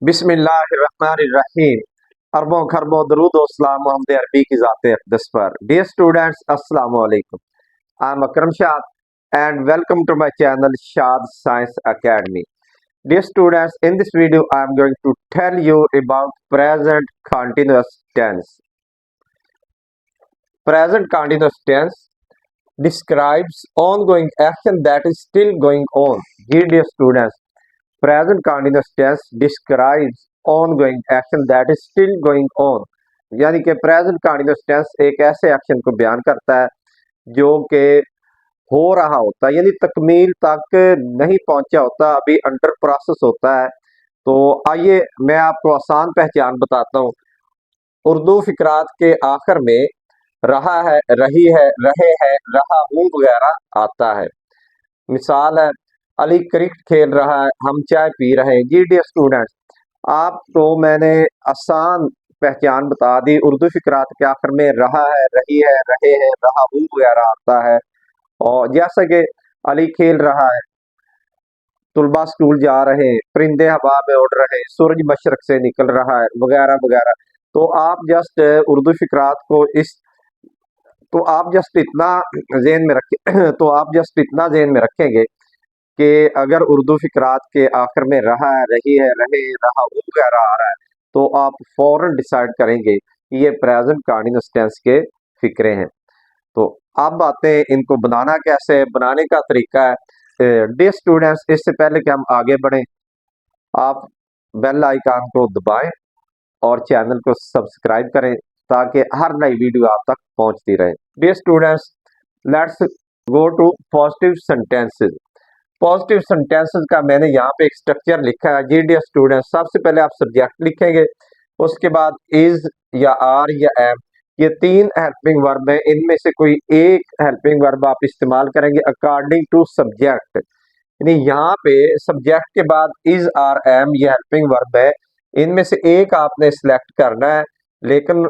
बिस्मिल्लाहिर्रहमानिर्रहीम। अरबों खरबों दरूद व सलाम मोहम्मद अरबी की ज़ात अक़दस पर। Dear students, अस्सलाम वालेकुम। I am Akram Shad and welcome to my channel Shad Science Academy. Dear students, in this video I am going to tell you about present continuous tense. Present continuous tense describes ongoing action that is still going on. Dear students, present continuous tense describes ongoing action that is still going on। यानी कि present continuous tense एक ऐसे action को बयान करता है जो कि हो रहा होता है, यानी तकमील तक नहीं पहुंचा होता, अभी अंडर प्रोसेस होता है। तो आइए मैं आपको आसान पहचान बताता हूँ। उर्दू फिकरात के आखिर में रहा है, रही है, रहे हैं, रहा हूँ वगैरह आता है। मिसाल है, अली क्रिकेट खेल रहा है, हम चाय पी रहे हैं। जी डियर स्टूडेंट्स, आपको मैंने आसान पहचान बता दी। उर्दू फिकरात के आखिर में रहा है, रही है, रहे हैं, रहा हूँ वगैरह आता है। और जैसा कि अली खेल रहा है, तुलबा स्कूल जा रहे हैं, परिंदे हवा में उड़ रहे हैं, सूरज मशरक से निकल रहा है वगैरह वगैरह। तो आप जस्ट उर्दू फिकरात को तो आप जस्ट इतना जेहन में रखें तो आप जस्ट इतना जेहन में रखेंगे कि अगर उर्दू फिकरात के आखिर में रहा है, रही है, रहे, रहा हूँ वगैरह आ रहा है, तो आप फौरन डिसाइड करेंगे कि ये प्रेजेंट कंटीन्यूअस टेंस के फिक्रे हैं। तो अब आते हैं इनको बनाना कैसे। बनाने का तरीका है, डियर स्टूडेंट्स, इससे पहले कि हम आगे बढ़ें, आप बेल आइकन को दबाएं और चैनल को सब्सक्राइब करें ताकि हर नई वीडियो आप तक पहुंचती रहे। Dear students, let's go to positive sentences. Positive sentences का मैंने यहाँ पे एक स्ट्रक्चर लिखा है। जी डियर स्टूडेंट्स, सबसे पहले आप सब्जेक्ट लिखेंगे, उसके बाद इज या आर या एम, ये तीन हेल्पिंग वर्ब है, इनमें से कोई एक हेल्पिंग वर्ब आप इस्तेमाल करेंगे अकॉर्डिंग टू सब्जेक्ट। यानी यहाँ पे सब्जेक्ट के बाद इज आर एम ये हेल्पिंग वर्ब है, इनमें से एक आपने सिलेक्ट करना है, लेकिन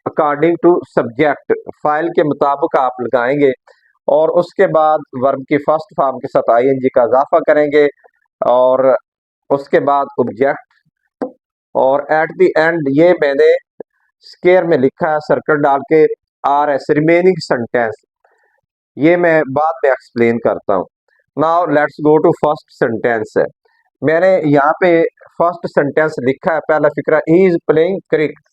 अकॉर्डिंग टू सब्जेक्ट फाइल के मुताबिक आप लगाएंगे। और उसके बाद वर्ब की फर्स्ट फॉर्म के साथ आईएनजी का इजाफा करेंगे और उसके बाद ऑब्जेक्ट, और एट द एंड ये मैंने स्क्वायर में लिखा है सर्कल डाल के, आर एस रिमेनिंग सेंटेंस। ये मैं बाद में एक्सप्लेन करता हूँ। Now let's go to first sentence है। मैंने यहाँ पे फर्स्ट सेंटेंस लिखा है, पहला फिक्रा, he is playing cricket.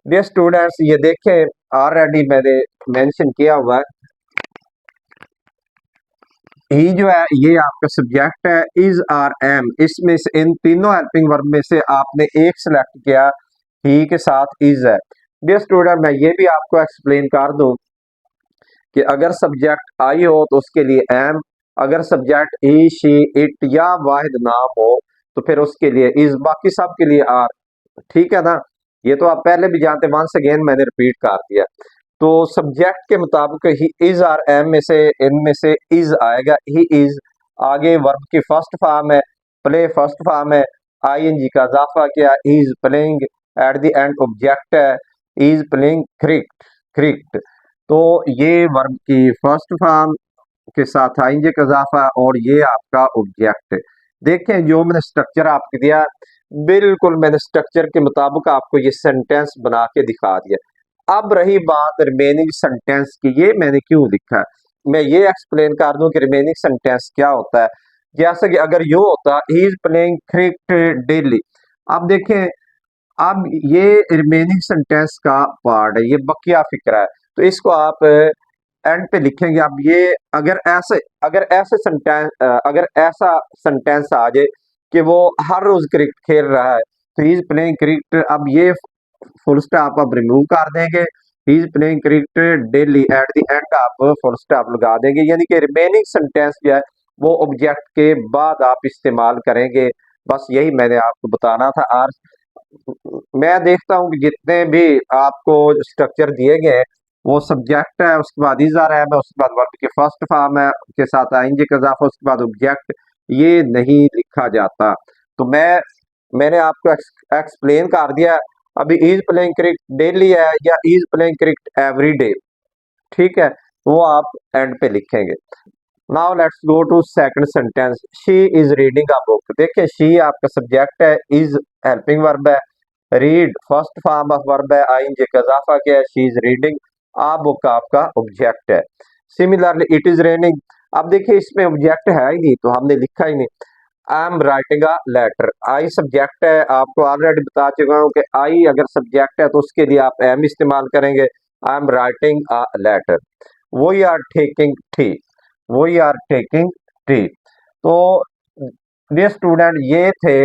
Dear students, ये देखें ऑलरेडी मैंने मेंशन किया हुआ है, ही जो है ये आपका सब्जेक्ट है, इज आर एम, इसमें से इन तीनों हेल्पिंग वर्ब में से आपने एक सिलेक्ट किया, ही के साथ इज है। डियर स्टूडेंट, मैं ये भी आपको एक्सप्लेन कर दूं कि अगर सब्जेक्ट आई हो तो उसके लिए एम, अगर सब्जेक्ट ही, शी, इट या वाहिद नाम हो तो फिर उसके लिए इज, बाकी सब के लिए आर। ठीक है ना, ये तो आप पहले भी जानते, वंस अगेन मैंने रिपीट कर दिया। तो सब्जेक्ट के मुताबिक ही इज आर एम में से इनमें से इज आएगा, ही इज। आगे वर्ब की फर्स्ट फॉर्म है, प्ले फर्स्ट फॉर्म है, आईएनजी का इजाफा किया, ही is playing, eight the and object है, इज प्लेइंग क्रिकेट, क्रिकेट। तो ये वर्ब की फर्स्ट फॉर्म के साथ आईएनजी का इजाफा और ये आपका ऑब्जेक्ट। देखें जो मैंने स्ट्रक्चर आपको दिया, बिल्कुल मैंने स्ट्रक्चर के मुताबिक आपको ये सेंटेंस बना के दिखा दिया। अब रही बात रिमेनिंग सेंटेंस की, ये मैंने क्यों लिखा है, मैं ये एक्सप्लेन कर दूं कि रिमेनिंग सेंटेंस क्या होता है। जैसे कि अगर यूं होता, ही इज प्लेइंग क्रिकेट डेली, अब देखें, अब ये रिमेनिंग सेंटेंस का पार्ट है, ये बकिया फिक्रा है, तो इसको आप एंड पे लिखेंगे। अब ये अगर ऐसा सेंटेंस आ जाए कि वो हर रोज क्रिकेट खेल रहा है, तो ही इज प्लेइंग क्रिकेट, अब ये फुल स्टॉप आप रिमूव कर देंगे, ही is playing cricket daily, eight the end आप फुल स्टॉप लगा देंगे। यानी कि रिमेनिंग सेंटेंस जो है वो ऑब्जेक्ट के बाद आप इस्तेमाल करेंगे। बस यही मैंने आपको बताना था। और मैं देखता हूँ कि जितने भी आपको स्ट्रक्चर दिए गए हैं वो सब्जेक्ट है, उसके बाद इज आर एम है, उसके बाद वर्ब की फर्स्ट फॉर्म है के साथ आईएनजी का इजाफा, उसके बाद ऑब्जेक्ट, ये नहीं लिखा जाता। तो मैंने आपको एक्सप्लेन कर दिया। अभी इज प्लेइंग क्रिकेट डेली है या is playing cricket every day, ठीक है, वो आप एंड पे लिखेंगे। Now let's go to second sentence, she is reading a book. देखिए शी आपका सब्जेक्ट है, इज हेल्पिंग वर्ब है, read first form of verb है, आईएनजी का इजाफा किया है, she is reading, a book आपका ऑब्जेक्ट है। सिमिलरली इट इज रेनिंग, अब देखिए इसमें ऑब्जेक्ट है ही नहीं तो हमने लिखा ही नहीं। I am writing a letter, I subject है, आपको ऑलरेडी बता चुका हूँ कि आई अगर सब्जेक्ट है तो उसके लिए आप एम इस्तेमाल करेंगे। I am writing a letter, we are taking tea, we are taking tea. तो ये स्टूडेंट ये थे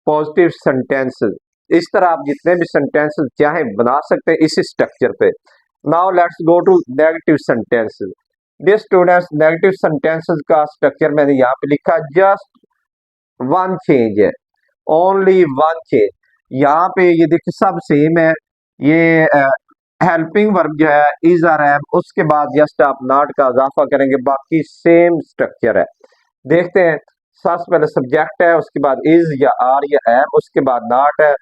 पॉजिटिव सेंटेंसेस। इस तरह आप जितने भी सेंटेंसेस चाहे बना सकते हैं इसी स्ट्रक्चर पे। Now let's go to negative sentences. Dear students, negative sentences का स्ट्रक्चर मैंने यहाँ पे लिखा, जस्ट वन चेंज है, ओनली वन चेंज। यहाँ पे ये देखिए सब सेम है, ये हेल्पिंग वर्ब जो है इज आर एम, उसके बाद जस्ट आप नॉट का इजाफा करेंगे, बाकी सेम स्ट्रक्चर है। देखते हैं, सबसे पहले सब्जेक्ट है, उसके बाद इज या आर या एम, उसके बाद नॉट है,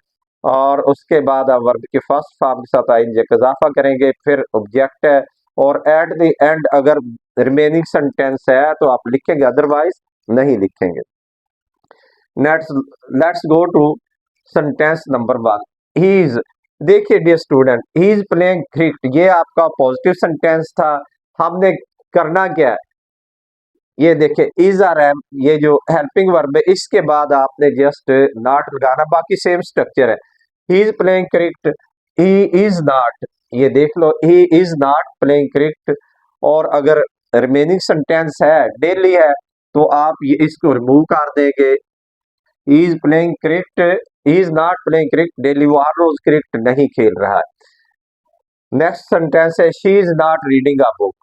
और उसके बाद आप वर्ब के फर्स्ट फॉर्म के साथ आएंगे का इजाफा करेंगे, फिर ऑब्जेक्ट है, और एट द एंड अगर रिमेनिंग सेंटेंस है तो आप लिखेंगे, अदरवाइज नहीं लिखेंगे। Next let's go to sentence number one, he is. देखिए dear student, he is playing cricket, ये आपका पॉजिटिव सेंटेंस था। हमने करना क्या है, ये देखिए इज आर एम, ये जो हेल्पिंग वर्ब है इसके बाद आपने जस्ट नॉट लगाना, बाकी सेम स्ट्रक्चर है। He is playing cricket, he is not, ये देख लो he is not playing cricket. और अगर रिमेनिंग सेंटेंस है डेली है तो आप ये इसको रिमूव कर देंगे, is playing cricket, is not playing cricket daily, वो हर रोज क्रिकेट नहीं खेल रहा है। नेक्स्ट सेंटेंस है she is not reading a book,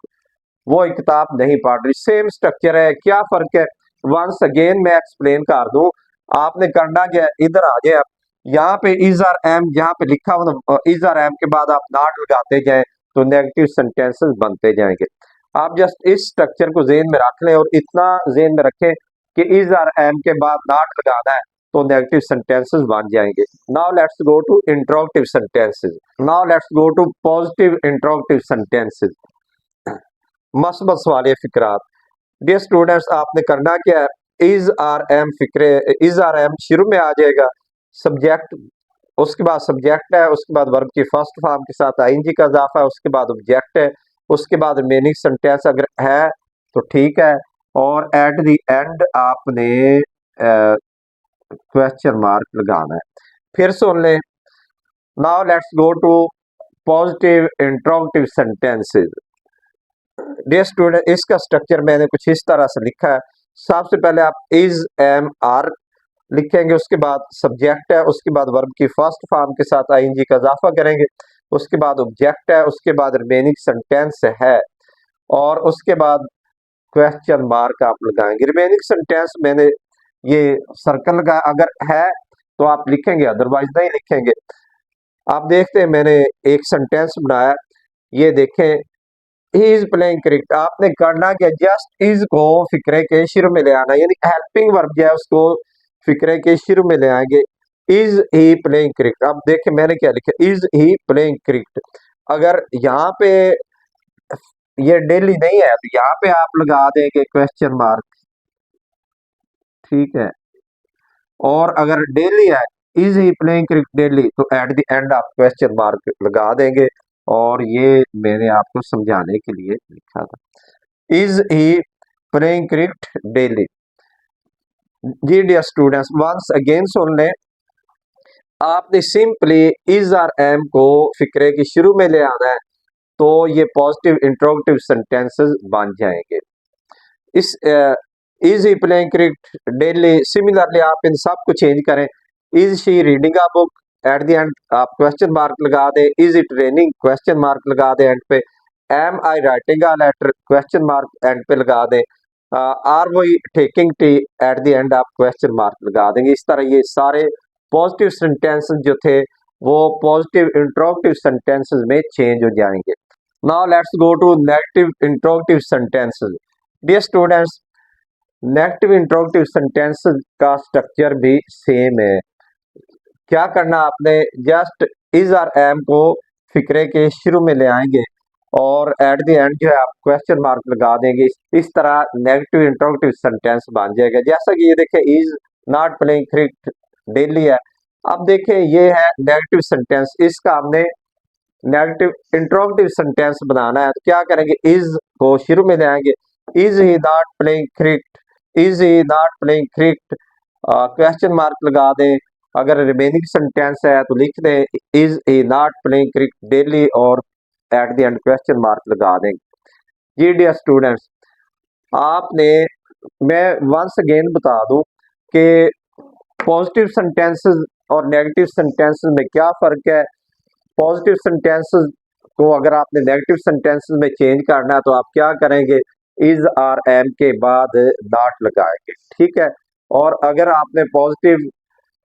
वो एक किताब नहीं पढ़ रही। सेम स्ट्रक्चर है, क्या फर्क है, वंस अगेन मैं एक्सप्लेन कर दूं। आपने करना क्या है, इधर आ जाए आप, यहाँ पे इज आर एम जहाँ पे लिखा हुआ इज आर एम के बाद आप नॉट लगाते जाएं तो नेगेटिव सेंटेंसेस बनते जाएंगे। आप जस्ट इस स्ट्रक्चर को जेन में रख लें और इतना जेन में रखें कि इज आर एम के बाद नॉट लगाना है तो नेगेटिव सेंटेंसेस बन जाएंगे। Now let's go to interrogative sentences, now let's go to positive interrogative sentences, मसबस वाले फिक्रात। डियर स्टूडेंट्स, आपने करना क्या है, इज आर एम फिक्रे, इज आर एम शुरू में आ जाएगा, सब्जेक्ट, उसके बाद सब्जेक्ट है, उसके बाद वर्ब की फर्स्ट फॉर्म के साथ आईएनजी का इजाफा है, उसके बाद ऑब्जेक्ट है, उसके बाद रिमेनिंग सेंटेंस अगर है तो ठीक है, और एट द एंड आपने क्वेश्चन मार्क लगाना है। फिर सुन लें, now let's go to positive interrogative sentences. Dear student, इसका स्ट्रक्चर मैंने कुछ इस तरह से लिखा है। सबसे पहले आप इज एम आर लिखेंगे, उसके बाद सब्जेक्ट है, उसके बाद वर्ब की फर्स्ट फॉर्म के साथ आईएनजी का इजाफा करेंगे, उसके बाद ऑब्जेक्ट है, उसके बाद रिमेनिंग सेंटेंस है, और उसके बाद क्वेश्चन मार्क आप लगाएंगे। रिमेनिंग सेंटेंस मैंने ये सर्कल का अगर है तो आप लिखेंगे, अदरवाइज नहीं लिखेंगे। आप देखते हैं मैंने एक सेंटेंस बनाया, ये देखें, ही इज प्लेइंग क्रिकेट। आपने करना क्या, जस्ट इज को फिक्रे के शुरू में ले आना, यानी हेल्पिंग वर्ब जो है उसको फिक्रे के शुरू में ले आएंगे। इज ही प्लेइंग क्रिकेट, अब देखिए मैंने क्या लिखा, इज ही प्लेइंग क्रिकेट। अगर यहाँ पे ये डेली नहीं है तो यहाँ पे आप लगा देंगे क्वेश्चन मार्क, ठीक है। और अगर डेली है, is he playing cricket daily, तो एट द एंड आप क्वेश्चन मार्क लगा देंगे। और ये मैंने आपको समझाने के लिए लिखा था, is he playing cricket daily. जी डियर स्टूडेंट्स, वंस अगेन सुन लें, आपने सिंपली इज आर एम को फिक्रे के शुरू में ले आना है तो ये पॉजिटिव इंट्रोगेटिव सेंटेंसेस बन जाएंगे। इस is he playing cricket daily, similarly आप इन सब को चेंज करें, is she reading a book, at the end आप क्वेश्चन मार्क लगा दें, is it raining question mark लगा दें एंड पे, am I writing a letter question mark end पे लगा दें, are we taking tea, at the end आप क्वेश्चन मार्क लगा देंगे। इस तरह ये सारे पॉजिटिव सेंटेंसेस जो थे वो पॉजिटिव इंट्रोगेटिव सेंटेंसेस में चेंज हो जाएंगे। Now let's go to negative interrogative sentences. Dear students, negative interrogative sentences का स्ट्रक्चर भी सेम है। क्या करना आपने, जस्ट इज आर एम को फिक्रे के शुरू में ले आएंगे, और एट द एंड जो है आप क्वेश्चन मार्क लगा देंगे। इस तरह नेगेटिव इंट्रोगेटिव सेंटेंस बन जाएगा। जैसा कि ये देखिए is not playing cricket daily है। अब देखिए ये है नेगेटिव सेंटेंस, इसका हमने नेगेटिव इंट्रोगेटिव सेंटेंस बनाना है तो क्या करेंगे, इज को शुरू में ले आएंगे। Is he not playing cricket, is he not playing cricket, question mark लगा दें। अगर रिमेनिंग सेंटेंस है तो लिख दें is he not playing cricket daily और at the end question mark लगा देंगे। जी डियर स्टूडेंट्स, आपने मैं वंस अगेन बता दूं कि पॉजिटिव सेंटेंसेस और नेगेटिव सेंटेंसेस में क्या फर्क है। पॉजिटिव सेंटेंसेस को अगर आपने नेगेटिव सेंटेंसेस में चेंज करना है तो आप क्या करेंगे, इज आर एम के बाद नॉट लगाएंगे, ठीक है। और अगर आपने पॉजिटिव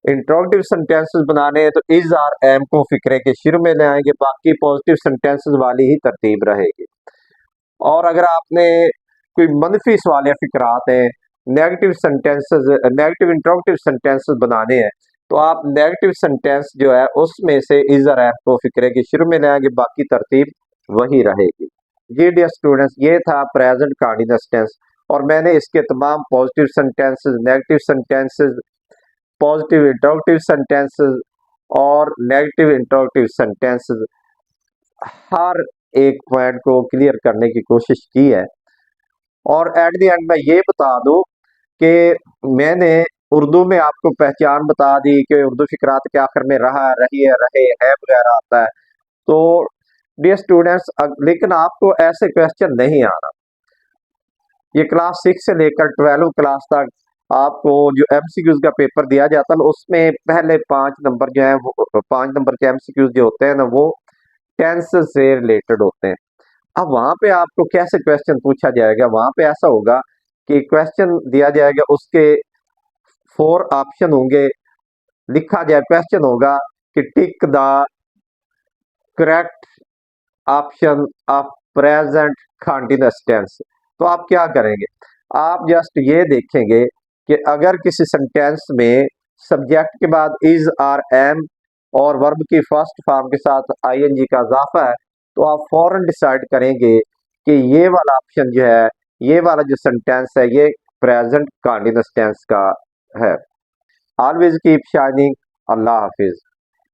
इंट्रोगेटिव सेंटेंसेस बनाने हैं तो इज आर एम को फिक्रे के शुरू में ले आएंगे, बाकी पॉजिटिव सेंटेंसेस वाली ही तरतीब रहेगी। और अगर आपने कोई मनफी सवाल या फिक्रात हैं, negative sentences negative interrogative sentences बनाने हैं तो आप नेगेटिव सेंटेंस जो है उसमें से इज और एम को फिक्रे के शुरू में ले आएंगे, बाकी तरतीब वही रहेगी। जी डियर स्टूडेंट्स, ये था प्रेजेंट कंटीन्यूअस टेंस और मैंने इसके तमाम positive sentences, negative sentences, positive interrogative sentences और नेगेटिव इंट्रोगेटिव सेंटेंसेस हर एक पॉइंट को क्लियर करने की कोशिश की है। और एट द एंड मैं ये बता दूं कि मैंने उर्दू में आपको पहचान बता दी कि उर्दू फिक्रात के आखिर में रहा, रही है, रहे है वगैरह आता है। तो डियर स्टूडेंट्स, लेकिन आपको ऐसे क्वेश्चन नहीं आना। ये क्लास 6 से लेकर 12 क्लास तक आपको जो एमसीक्यूज का पेपर दिया जाता है उसमें पहले 5 नंबर जो है वो 5 नंबर के एमसीक्यूज जो होते हैं ना वो टेंस से रिलेटेड होते हैं। अब वहां पे आपको कैसे क्वेश्चन पूछा जाएगा, वहां पे ऐसा होगा कि क्वेश्चन दिया जाएगा, उसके 4 ऑप्शन होंगे, लिखा जाए क्वेश्चन होगा कि tick the correct option of present continuous tense. तो आप क्या करेंगे, आप जस्ट ये देखेंगे कि अगर किसी सेंटेंस में सब्जेक्ट के बाद इज आर एम और वर्ब की फर्स्ट फॉर्म के साथ आईएनजी का इजाफा है तो आप फौरन डिसाइड करेंगे कि ये वाला ऑप्शन जो है, ये वाला जो सेंटेंस है ये प्रेजेंट कंटीन्यूअस टेंस का है। Always keep shining. अल्लाह हाफिज।